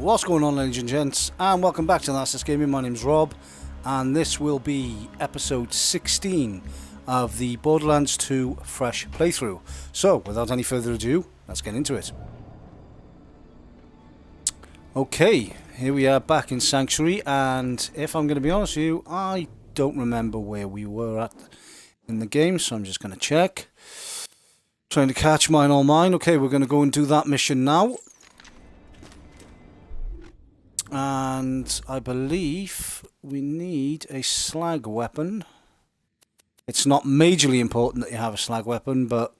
What's going on, ladies and gents, and welcome back to Last Gaming. My name's Rob, and this will be episode 16 of the Borderlands 2 Fresh playthrough. So, without any further ado, let's get into it. Okay, here we are back in Sanctuary, and if I'm going to be honest with you, I don't remember where we were at in the game, so I'm just going to check. Trying to catch mine all mine. Okay, we're going to go and do that mission now. And I believe we need a slag weapon. It's not majorly important that you have a slag weapon, but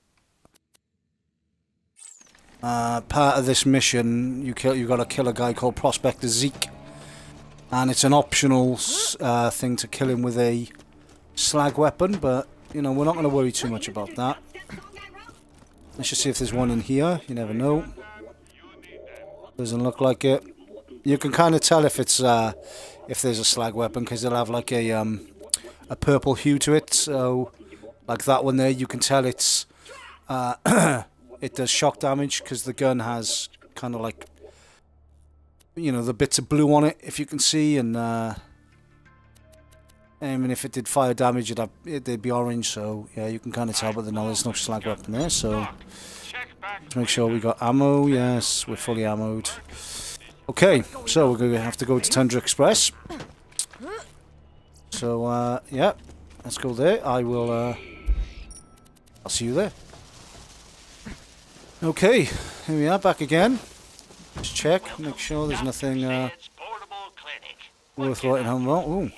part of this mission, you got to kill a guy called Prospector Zeke, and it's an optional thing to kill him with a slag weapon. But you know, we're not going to worry too much about that. Let's just see if there's one in here. You never know. Doesn't look like it. You can kind of tell if it's if there's a slag weapon because they'll have like a purple hue to it. So, like that one there, you can tell it's it does shock damage because the gun has kind of like, you know, the bits of blue on it, if you can see, and if it did fire damage, it'd be orange. So yeah, you can kind of tell, but no, there's no slag weapon there. So let's make sure we got ammo. Yes, we're fully ammoed. Okay, so we're going to have to go to Tundra Express. So, yeah, let's go there. I'll see you there. Okay, here we are, back again. Just check, make sure there's nothing worth writing home about. Ooh.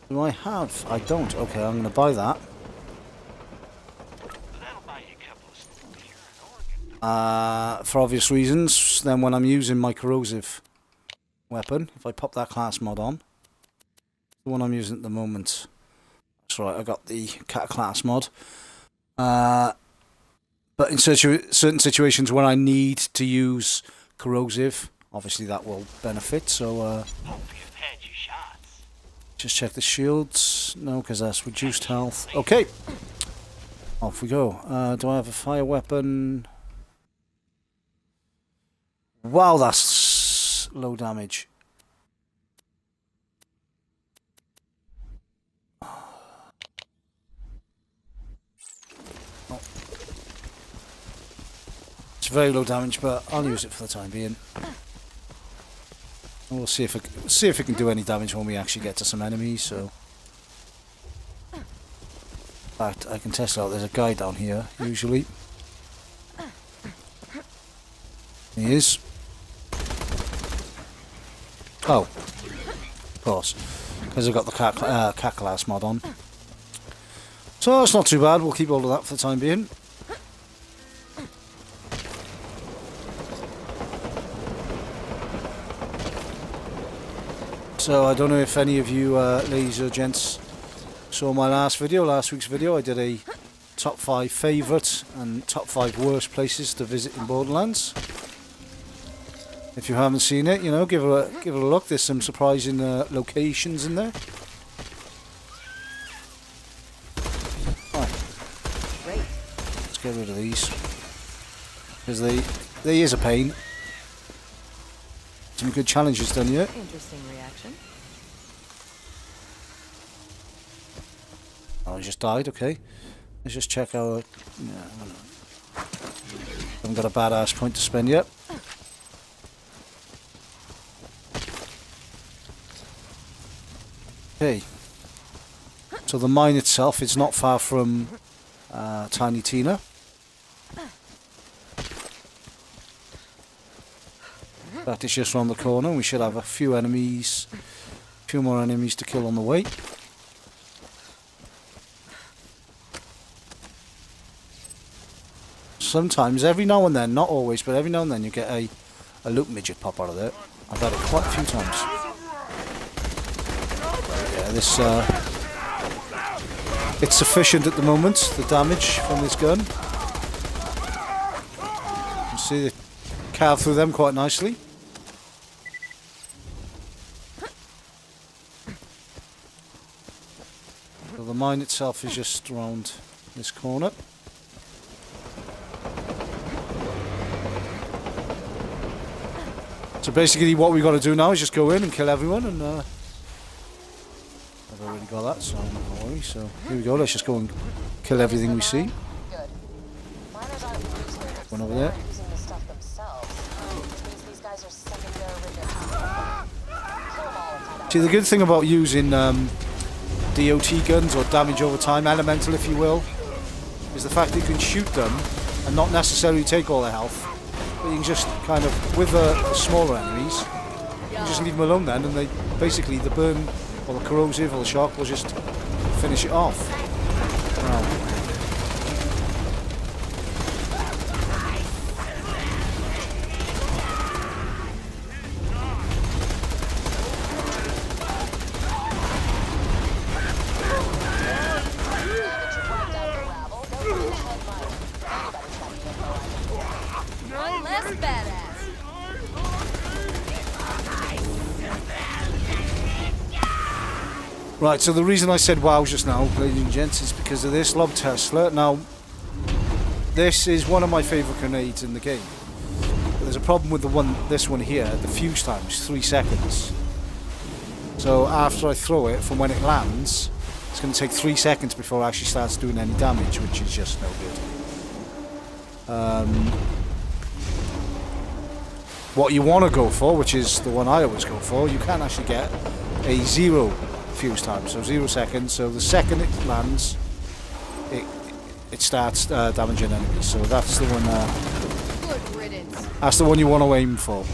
Do I have? I don't. Okay, I'm going to buy that. For obvious reasons. Then when I'm using my corrosive weapon, if I pop that class mod on, the one I'm using at the moment, that's right, I got the cat class mod. But in certain situations when I need to use corrosive, obviously that will benefit. So just check the shields. No, because that's reduced health. Okay, off we go. Do I have a fire weapon? Wow, that's low damage. Oh. It's very low damage, but I'll use it for the time being. And we'll see if it can do any damage when we actually get to some enemies. So, in fact, I can test it out. There's a guy down here usually. He is. Oh, of course, because I've got the cat class mod on. So it's not too bad, we'll keep all of that for the time being. So I don't know if any of you ladies or gents saw my last week's video. I did a top 5 favourite and top 5 worst places to visit in Borderlands. If you haven't seen it, you know, give it a look. There's some surprising locations in there. Right. Let's get rid of these because they is a pain. Some good challenges done here. Interesting reaction. Oh, I just died. Okay, let's just check our. Yeah, haven't got a badass point to spend yet. Okay, so the mine itself is not far from Tiny Tina. In fact, it's just around the corner. We should have a few more enemies to kill on the way. Sometimes, every now and then, not always, but every now and then you get a loot midget pop out of there. I've had it quite a few times. This it's sufficient at the moment, the damage from this gun. You can see it carve through them quite nicely. So the mine itself is just around this corner. So basically what we got to do now is just go in and kill everyone, and I've already got that, so I'm not going to worry. So here we go, let's just go and kill everything we see. One over there. See, the good thing about using DOT guns, or damage over time, elemental if you will, is the fact that you can shoot them and not necessarily take all their health, but you can just kind of, with the smaller enemies, you can just leave them alone then, and they basically, the burn or the corrosive or the shock will just finish it off. Wow. Right, so the reason I said wow just now, ladies and gents, is because of this Lob Tesla. Now, this is one of my favourite grenades in the game. But there's a problem with this one here. The fuse time is 3 seconds. So after I throw it, from when it lands, it's going to take 3 seconds before it actually starts doing any damage, which is just no good. What you want to go for, which is the one I always go for, you can actually get a 0 fuse time, so 0 seconds. So the second it lands, it starts damaging enemies. So that's the one. Good riddance. That's the one you want to aim for.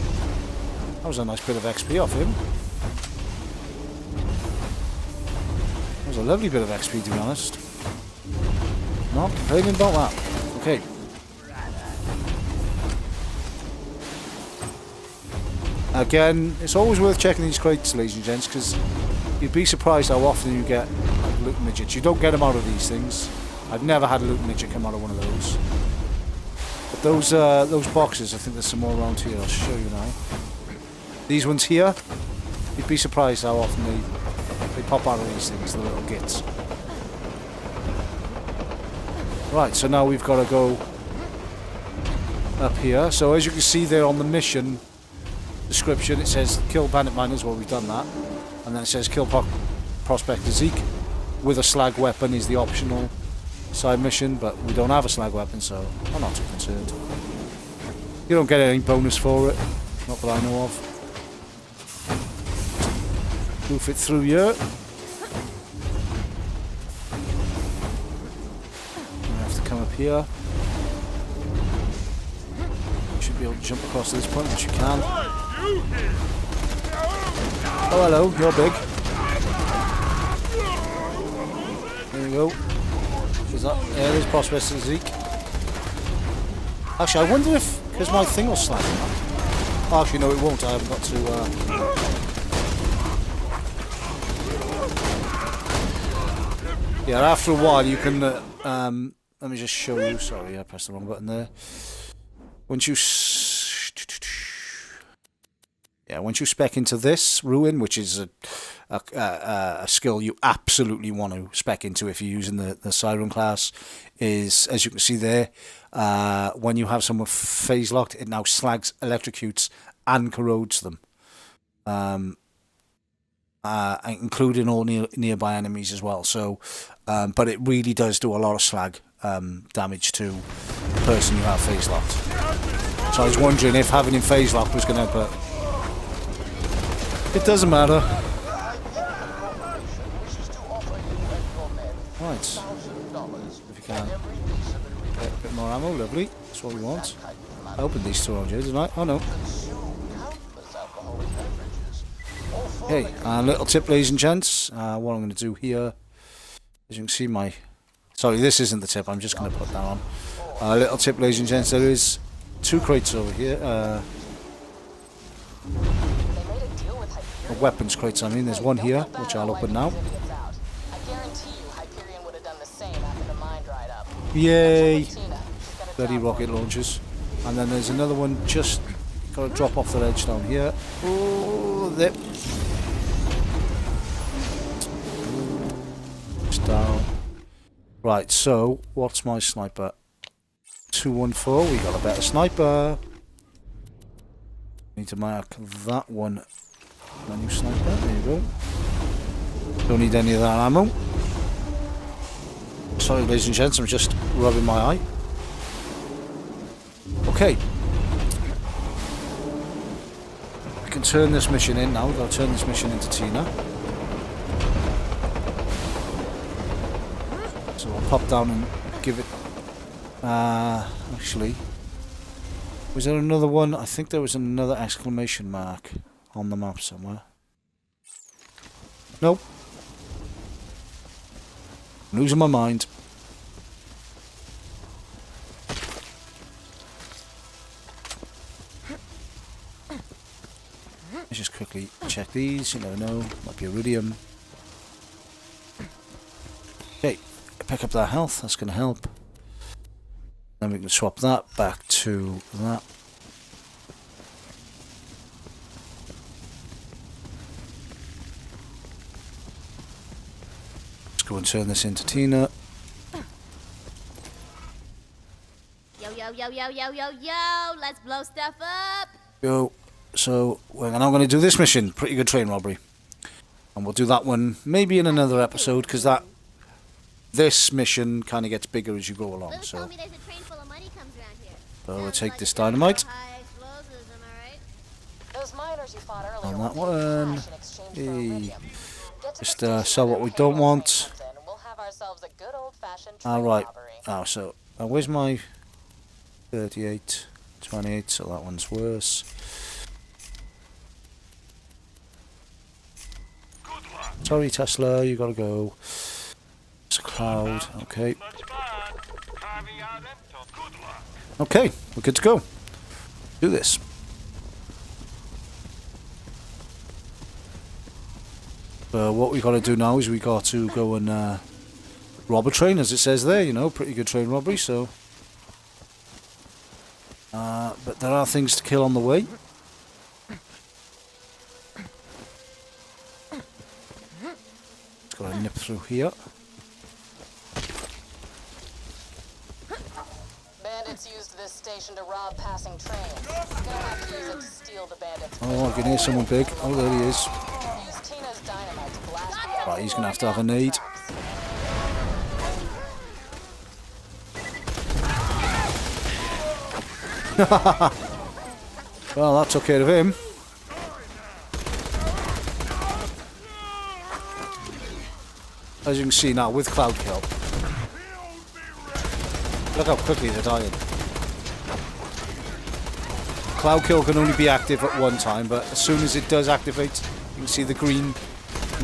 That was a nice bit of XP off him. That was a lovely bit of XP, to be honest. Not complaining about that. Okay. Again, it's always worth checking these crates, ladies and gents, because you'd be surprised how often you get like, loot midgets. You don't get them out of these things. I've never had a loot midget come out of one of those. But those boxes, I think there's some more around here. I'll show you now. These ones here, you'd be surprised how often they pop out of these things, the little gits. Right, so now we've got to go up here. So as you can see there on the mission description, it says kill bandit miners. Well, we've done that. And then it says kill Prospector Zeke with a slag weapon is the optional side mission, but we don't have a slag weapon, so I'm not too concerned. You don't get any bonus for it, not that I know of. Move it through here. I have to come up here. You should be able to jump across to this point, which you can. Oh, hello, you're big. There we go. Is that? Yeah, there's Prospector Zeke. Actually, I wonder if, because my thing will slam. Oh, actually, no, it won't. I haven't got to. Yeah, after a while, you can. Let me just show you. Sorry, I pressed the wrong button there. Once you. Yeah, once you spec into this ruin, which is a skill you absolutely want to spec into if you're using the Siren class, is, as you can see there, when you have someone phase locked, it now slags, electrocutes, and corrodes them, including all nearby enemies as well. So, but it really does do a lot of slag damage to the person you have phase locked. So I was wondering if having him phase locked was going to help. It doesn't matter. Right. If you can. Get a bit more ammo, lovely. That's what we want. I opened these two around here, didn't I? Oh no. Okay, little tip, ladies and gents. What I'm going to do here, as you can see my... Sorry, this isn't the tip, I'm just going to put that on. Little tip, ladies and gents, there is 2 crates over here. Weapons crates, I mean. There's one here, which I'll open now. Yay! Bloody rocket launchers. And then there's another one just got to drop off the ledge down here. Oh, there. It's down. Right, so what's my sniper? 214. We got a better sniper. Need to mark that one. Menu sniper, there you go. Don't need any of that ammo. Sorry ladies and gents, I'm just rubbing my eye. Okay. We can turn this mission in now. We've got to turn this mission into Tina. So I'll pop down and give it... actually... Was there another one? I think there was another exclamation mark on the map somewhere. Nope. Losing my mind. Let's just quickly check these. You never know. Might be iridium. Okay. Pick up that health. That's going to help. Then we can swap that back to that. Let's go and turn this into Tina. Yo, yo, yo, yo, yo, yo, yo! Let's blow stuff up! Go. So, we're now going to do this mission. Pretty good train robbery. And we'll do that one maybe in another episode, because this mission kind of gets bigger as you go along. Lou So, told me there's a train full of money comes around here. we'll take this dynamite. High explosives, am I right? Those miners you fought earlier On that will take one. cash in exchange for Hey. iridium. Get to the Just station sell what where we the don't payroll want. train comes in, and we'll have ourselves a good old-fashioned train Alright. robbery. Oh, so, where's my 38, 28, so that one's worse. Sorry, Tesla, you gotta go. It's a cloud, okay. Okay, we're good to go. Do this. What we got to do now is we got to go and rob a train, as it says there. You know, pretty good train robbery. So, but there are things to kill on the way. Just got to nip through here. Bandits used this station to rob passing trains. Gonna have to use it to steal the bandits. Oh, I can hear someone big. Oh, there he is. Use Tina's dynamite to blast the Right, he's gonna have to have a nade. Well, that took care of him. As you can see now, with cloud kill. Look how quickly they're dying. Cloud kill can only be active at one time, but as soon as it does activate, you can see the green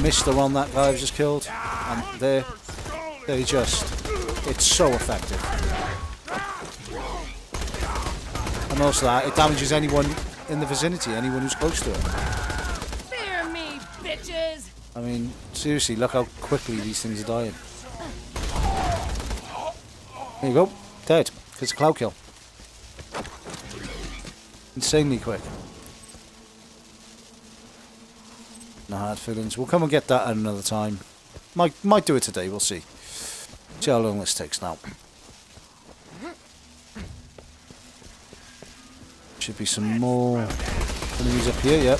mist around that guy I've just killed. And they just... It's so effective. And also that, it damages anyone in the vicinity, anyone who's close to it. Fear me, bitches! I mean, seriously, look how quickly these things are dying. There you go, dead. It's a cloud kill. Insanely quick. No hard feelings. We'll come and get that at another time. Might do it today, we'll see. See how long this takes now. Should be some more enemies up here, yep.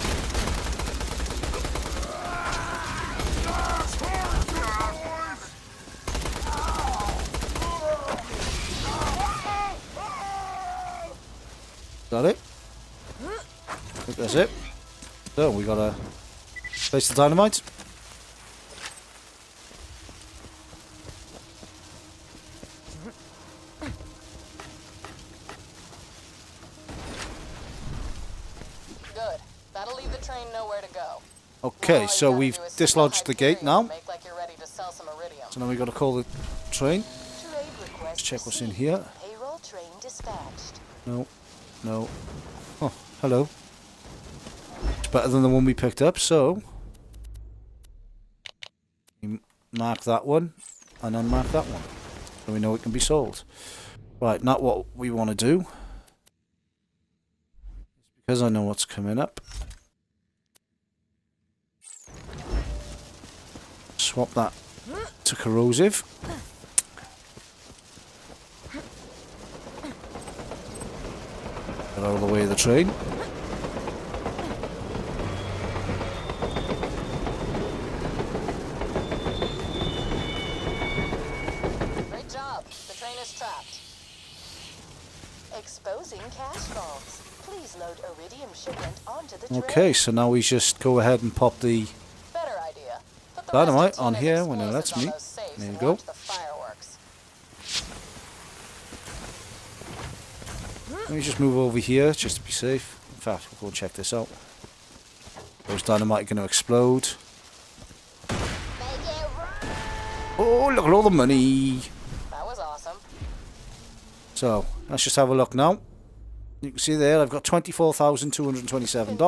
Got it? I think that's it. So we gotta place the dynamite. Good. That'll leave the train nowhere to go. Okay, Now so all you we've gotta do is dislodged the gate now. Make like you're ready to sell some iridium. So now we gotta call the train. Trade request Let's check what's in received. here. Payroll train dispatched. No. No. Oh, hello. It's better than the one we picked up, so... You mark that one, and then mark that one. So we know it can be sold. Right, not what we want to do. Because I know what's coming up. Swap that to corrosive. Get out of the way of the train. load iridium shipment onto the train. Okay, so now we just go ahead and pop the Better idea. Put the dynamite rest of on Tina's here when it explosives lets on me. those safes There you and go. watch the fireworks. Let me just move over here just to be safe. In fact, we'll go and check this out. Those dynamite are going to explode. Oh, look at all the money. That was awesome. So, let's just have a look now. You can see there, I've got $24,227.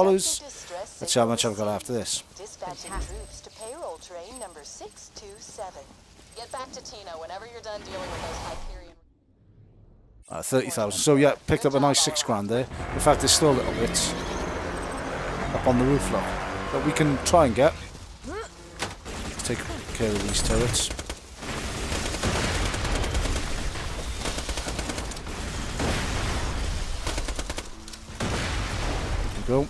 Let's see how much I've got after this. Dispatching troops to payroll train number 627. Get back to Tina whenever you're done dealing with those Hyperion. 30,000. So yeah, picked up a nice $6,000 there. In fact, there's still a little bit up on the roof, look, that we can try and get. Let's take care of these turrets. There we go.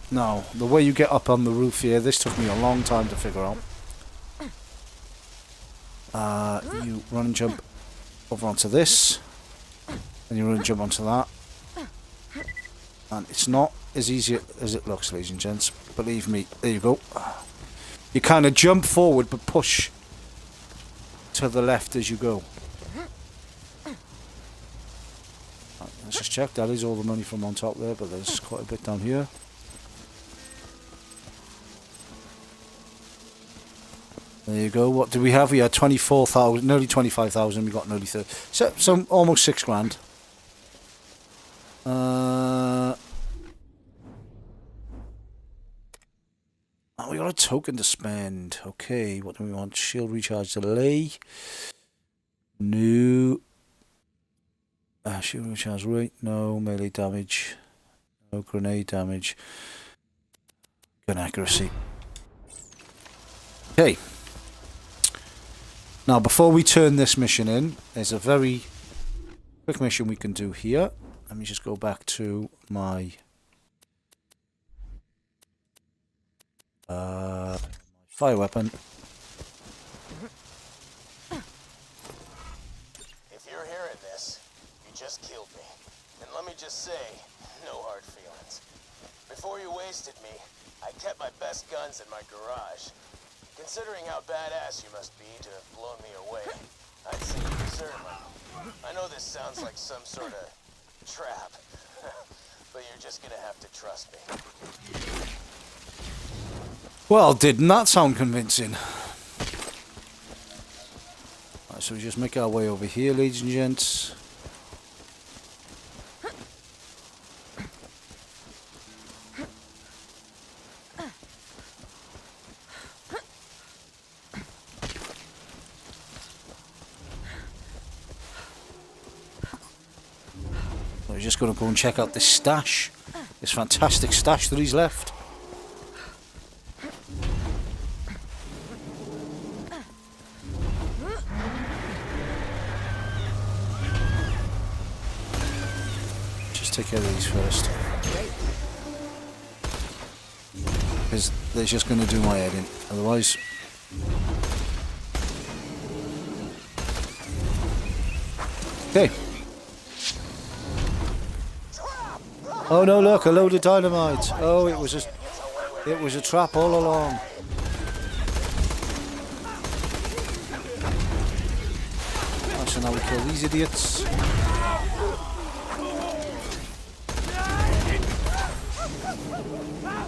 Now, the way you get up on the roof here, this took me a long time to figure out. You run and jump over onto this. And you run and jump onto that. And it's not as easy as it looks, ladies and gents. Believe me. There you go. You kind of jump forward but push to the left as you go. Let's just check. That is all the money from on top there, but there's quite a bit down here. There you go. What do we have? We had 24,000, nearly 25,000. We got nearly 30. So almost $6,000. Oh, we got a token to spend. Okay, what do we want? Shield recharge delay. New. Shield recharge rate. No. Melee damage. No. Grenade damage. Gun accuracy. Okay. Now, before we turn this mission in, there's a very quick mission we can do here. Let me just go back to my fire weapon. If you're hearing this, you just killed me. And let me just say, no hard feelings. Before you wasted me, I kept my best guns in my garage. Considering how badass you must be to have blown me away, I'd say you deserve it. I know this sounds like some sort of trap, but you're just gonna have to trust me. Well, didn't that sound convincing? Right, so we just make our way over here, ladies and gents. We're just going to go and check out this stash. This fantastic stash that he's left. Just take care of these first. Because they're just going to do my head in. Otherwise... Okay. Oh no, look, a load of dynamite. Oh, it was a trap all along. Oh, so now we kill these idiots. My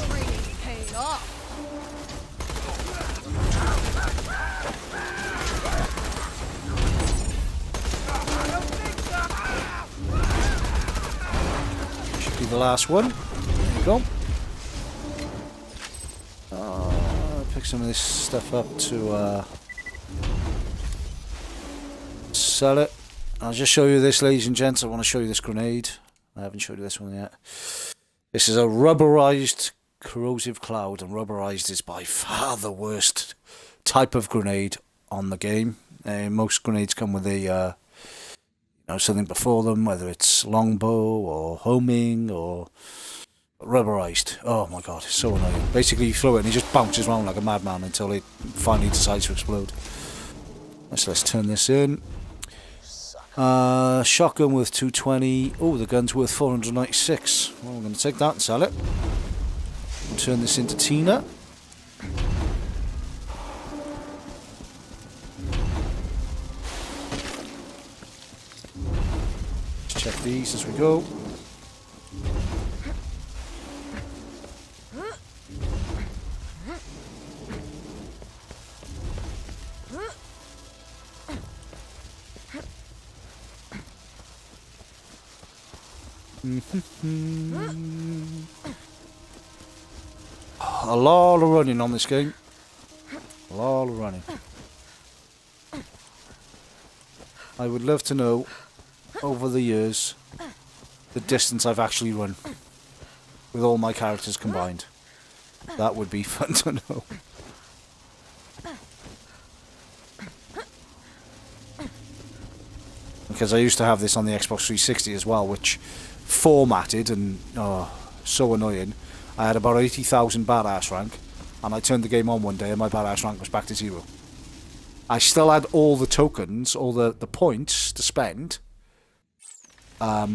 training's paying off. Should be the last one. There you go. Pick some of this stuff up to sell it. I'll just show you this, ladies and gents. I want to show you this grenade. I haven't showed you this one yet. This is a rubberized corrosive cloud, and rubberized is by far the worst type of grenade on the game. Most grenades come with a something before them, whether it's longbow or homing or rubberized. Oh my god, it's so annoying. Basically, you throw it and it just bounces around like a madman until it finally decides to explode. Let's turn this in. You suck. Shotgun worth 220. Oh, the gun's worth 496. Well, we're going to take that and sell it. Turn this into Tina. Let's check these as we go. A lot of running on this game. A lot of running. I would love to know, over the years, the distance I've actually run. With all my characters combined. That would be fun to know. Because I used to have this on the Xbox 360 as well, which formatted and so annoying. I had about 80,000 badass rank, and I turned the game on one day and my badass rank was back to 0. I still had all the tokens, all the points to spend, but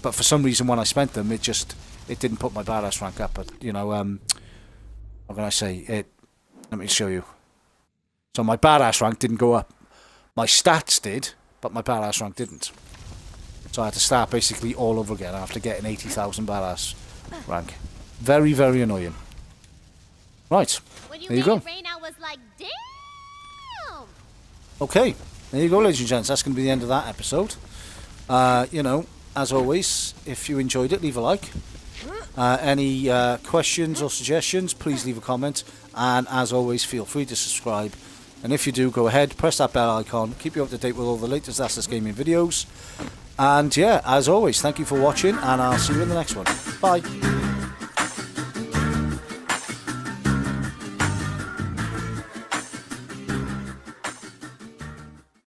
for some reason when I spent them, it didn't put my badass rank up. But you know, how can I say it? Let me show you. So my badass rank didn't go up. My stats did, but my badass rank didn't. So I had to start basically all over again after getting 80,000 badass rank. Very, very annoying. Right, there you go. Rain, I was like, damn. Okay, there you go, ladies and gents. That's going to be the end of that episode. You know, as always, if you enjoyed it, leave a like. Any questions or suggestions, please leave a comment. And as always, feel free to subscribe. And if you do, go ahead, press that bell icon. Keep you up to date with all the latest That's Gaming videos. And yeah, as always, thank you for watching, and I'll see you in the next one. Bye.